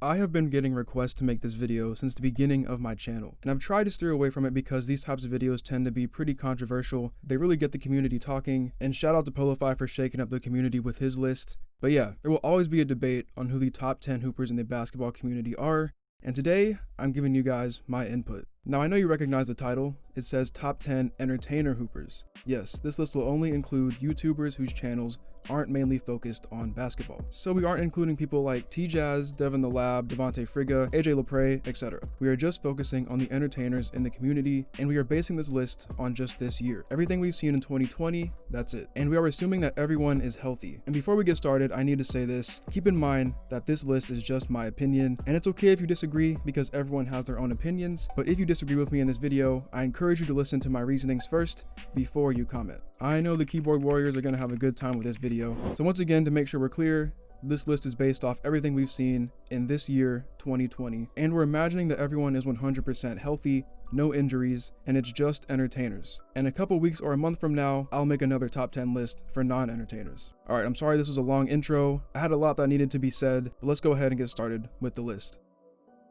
I have been getting requests to make this video since the beginning of my channel, and I've tried to steer away from it because these types of videos tend to be pretty controversial. They really get the community talking, and shout out to Polify for shaking up the community with his list. But yeah, there will always be a debate on who the top 10 hoopers in the basketball community are, and today I'm giving you guys my input. Now I know you recognize the title. It says top 10 entertainer hoopers. Yes, this list will only include YouTubers whose channels aren't mainly focused on basketball. So we aren't including people like T-Jazz, Devin the Lab, Devontae Frigga, AJ Lepre, etc. We are just focusing on the entertainers in the community, and we are basing this list on just this year. Everything we've seen in 2020, that's it. And we are assuming that everyone is healthy. And before we get started, I need to say this. Keep in mind that this list is just my opinion, and it's okay if you disagree because everyone has their own opinions. But if you disagree with me in this video, I encourage you to listen to my reasonings first before you comment. I know the keyboard warriors are going to have a good time with this video. So once again, to make sure we're clear, this list is based off everything we've seen in this year, 2020. And we're imagining that everyone is 100% healthy, no injuries, and it's just entertainers. And a couple weeks or a month from now, I'll make another top 10 list for non-entertainers. Alright, I'm sorry this was a long intro. I had a lot that needed to be said, but let's go ahead and get started with the list.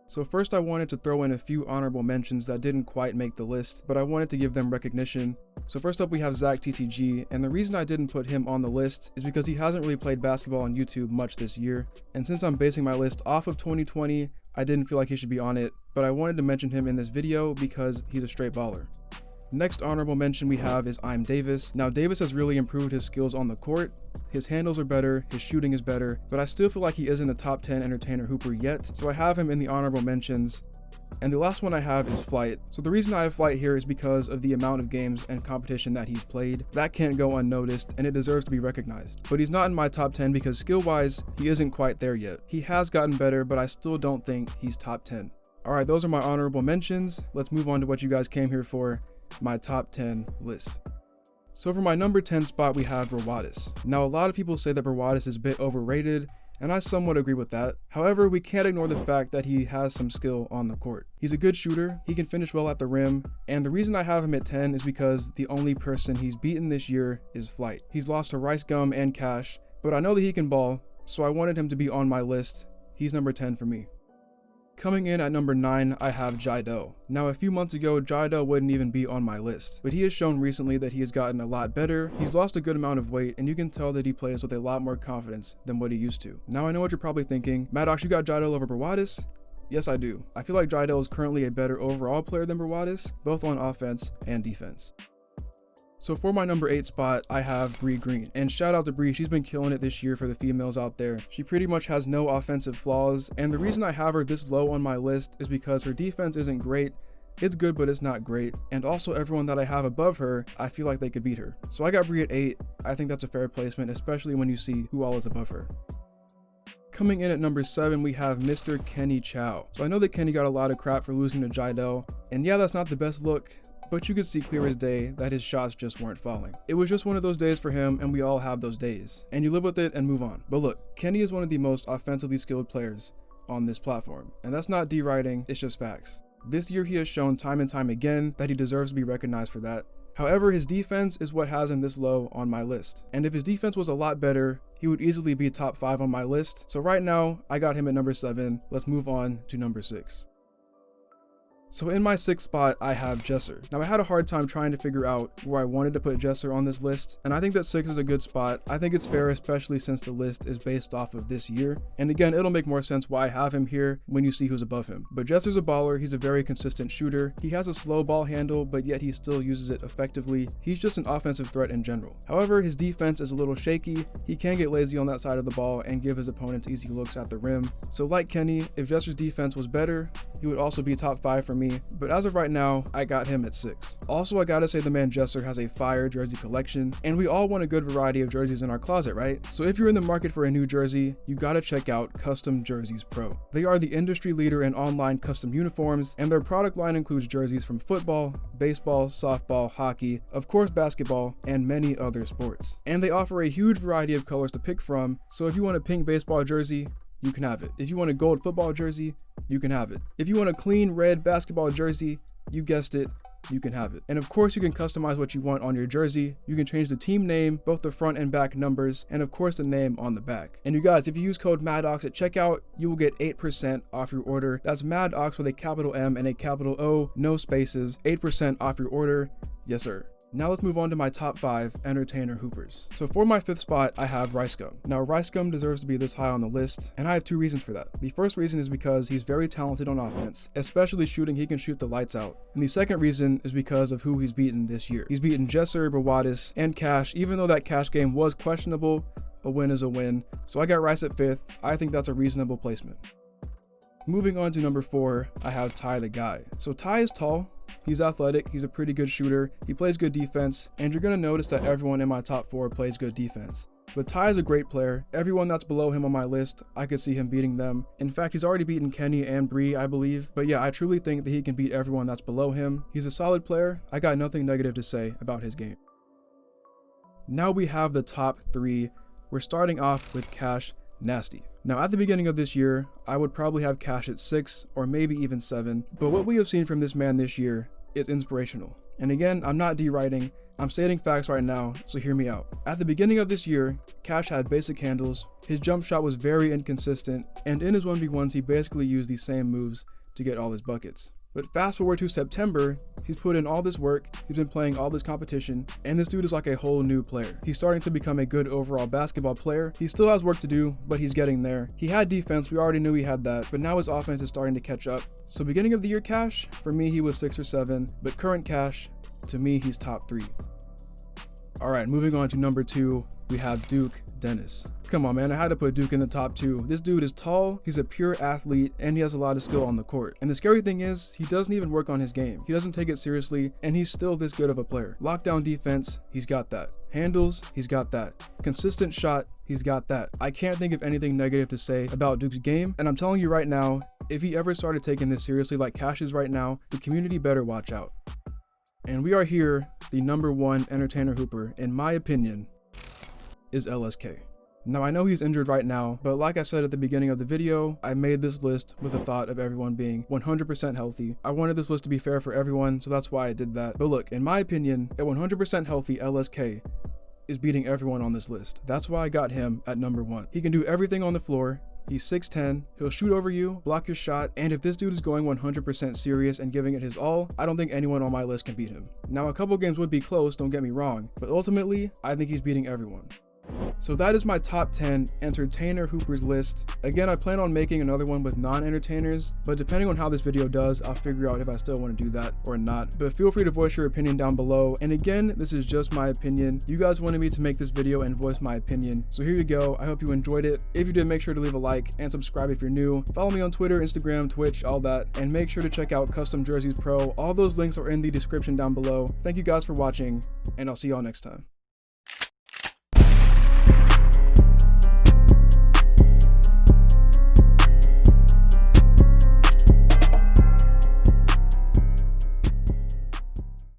So first I wanted to throw in a few honorable mentions that didn't quite make the list, but I wanted to give them recognition. So first up we have Zach TTG, and the reason I didn't put him on the list is because he hasn't really played basketball on YouTube much this year, and since I'm basing my list off of 2020, I didn't feel like he should be on it, but I wanted to mention him in this video because he's a straight baller. Next honorable mention we have is I'm Davis. Now Davis has really improved his skills on the court. His handles are better, his shooting is better, but I still feel like he isn't a top 10 entertainer hooper yet, so I have him in the honorable mentions. And the last one I have is Flight. So the reason I have Flight here is because of the amount of games and competition that he's played. That can't go unnoticed, and it deserves to be recognized. But he's not in my top 10 because skill-wise, he isn't quite there yet. He has gotten better, but I still don't think he's top 10. Alright, those are my honorable mentions. Let's move on to what you guys came here for, my top 10 list. So for my number 10 spot, we have Robotis. Now a lot of people say that Robotis is a bit overrated, and I somewhat agree with that. However, we can't ignore the fact that he has some skill on the court. He's a good shooter, he can finish well at the rim, and the reason I have him at 10 is because the only person he's beaten this year is Flight. He's lost to Ricegum and Cash, but I know that he can ball, so I wanted him to be on my list. He's number 10 for me. Coming in at number 9, I have Jaydo. Now a few months ago, Jaydo wouldn't even be on my list, but he has shown recently that he has gotten a lot better. He's lost a good amount of weight, and you can tell that he plays with a lot more confidence than what he used to. Now I know what you're probably thinking, Maddox, you got Jaydo over Robotis? Yes, I do. I feel like Jaydo is currently a better overall player than Robotis, both on offense and defense. So for my number 8 spot, I have Brie Green. And shout out to Brie, she's been killing it this year for the females out there. She pretty much has no offensive flaws, and the reason I have her this low on my list is because her defense isn't great. It's good, but it's not great. And also everyone that I have above her, I feel like they could beat her. So I got Brie at 8. I think that's a fair placement, especially when you see who all is above her. Coming in at number 7, we have Mr. Kenny Chow. So I know that Kenny got a lot of crap for losing to Jaydo, and yeah, that's not the best look, but you could see clear as day that his shots just weren't falling. It was just one of those days for him, and we all have those days, and you live with it and move on. But look, Kenny is one of the most offensively skilled players on this platform, and that's not deriding, it's just facts. This year he has shown time and time again that he deserves to be recognized for that. However, his defense is what has him this low on my list, and if his defense was a lot better, he would easily be top 5 on my list. So right now, I got him at number 7. Let's move on to number 6. So in my 6th spot, I have Jesser. Now I had a hard time trying to figure out where I wanted to put Jesser on this list, and I think that 6 is a good spot. I think it's fair, especially since the list is based off of this year. And again, it'll make more sense why I have him here when you see who's above him. But Jesser's a baller, he's a very consistent shooter. He has a slow ball handle, but yet he still uses it effectively. He's just an offensive threat in general. However, his defense is a little shaky. He can get lazy on that side of the ball and give his opponents easy looks at the rim. So like Kenny, if Jesser's defense was better, he would also be top 5 for me. But as of right now, I got him at 6. Also, I gotta say the man Jesser has a fire jersey collection, and we all want a good variety of jerseys in our closet, right? So if you're in the market for a new jersey, you gotta check out Custom Jerseys Pro. They are the industry leader in online custom uniforms, and their product line includes jerseys from football, baseball, softball, hockey, of course basketball, and many other sports. And they offer a huge variety of colors to pick from, so if you want a pink baseball jersey, you can have it. If you want a gold football jersey, you can have it. If you want a clean red basketball jersey, you guessed it, you can have it. And of course, you can customize what you want on your jersey. You can change the team name, both the front and back numbers, and of course the name on the back. And you guys, if you use code MADOX at checkout, you will get 8% off your order. That's MADOX with a capital M and a capital O, no spaces, 8% off your order. Yes, sir. Now let's move on to my top 5 entertainer hoopers. So for my 5th spot, I have Ricegum. Now Ricegum deserves to be this high on the list, and I have 2 reasons for that. The first reason is because he's very talented on offense, especially shooting. He can shoot the lights out. And the second reason is because of who he's beaten this year. He's beaten Jesser, Robotis, and Cash. Even though that Cash game was questionable, a win is a win. So I got Rice at 5th. I think that's a reasonable placement. Moving on to number 4, I have Ty the Guy. So Ty is tall, he's athletic, he's a pretty good shooter, he plays good defense, and you're gonna notice that everyone in my top 4 plays good defense. But Ty is a great player. Everyone that's below him on my list, I could see him beating them. In fact, he's already beaten Kenny and Brie, I believe. But yeah, I truly think that he can beat everyone that's below him. He's a solid player. I got nothing negative to say about his game. Now we have the top 3. We're starting off with Cash Nasty. Now at the beginning of this year, I would probably have Cash at 6 or maybe even 7, but what we have seen from this man this year is inspirational. And again, I'm not deriding, I'm stating facts right now, so hear me out. At the beginning of this year, Cash had basic handles, his jump shot was very inconsistent, and in his 1v1s he basically used the same moves to get all his buckets. But fast forward to September, he's put in all this work, he's been playing all this competition, and this dude is like a whole new player. He's starting to become a good overall basketball player. He still has work to do, but he's getting there. He had defense, we already knew he had that, but now his offense is starting to catch up. So beginning of the year Cash, for me he was 6 or 7, but current Cash, to me he's top 3. Alright, moving on to number 2, we have Duke Dennis. Come on man, I had to put Duke in the top 2. This dude is tall, he's a pure athlete, and he has a lot of skill on the court. And the scary thing is, he doesn't even work on his game. He doesn't take it seriously, and he's still this good of a player. Lockdown defense, he's got that. Handles, he's got that. Consistent shot, he's got that. I can't think of anything negative to say about Duke's game, and I'm telling you right now, if he ever started taking this seriously like Cash is right now, the community better watch out. And we are here, the number 1 entertainer hooper, in my opinion, is LSK. Now I know he's injured right now, but like I said at the beginning of the video, I made this list with the thought of everyone being 100% healthy. I wanted this list to be fair for everyone, so that's why I did that. But look, in my opinion, a 100% healthy LSK is beating everyone on this list. That's why I got him at number 1. He can do everything on the floor. He's 6'10", he'll shoot over you, block your shot, and if this dude is going 100% serious and giving it his all, I don't think anyone on my list can beat him. Now a couple games would be close, don't get me wrong, but ultimately, I think he's beating everyone. So that is my top 10 entertainer hoopers list. Again, I plan on making another one with non-entertainers, but depending on how this video does, I'll figure out if I still want to do that or not. But feel free to voice your opinion down below. And again, this is just my opinion. You guys wanted me to make this video and voice my opinion. So here you go. I hope you enjoyed it. If you did, make sure to leave a like and subscribe if you're new. Follow me on Twitter, Instagram, Twitch, all that. And make sure to check out Custom Jerseys Pro. All those links are in the description down below. Thank you guys for watching, and I'll see y'all next time.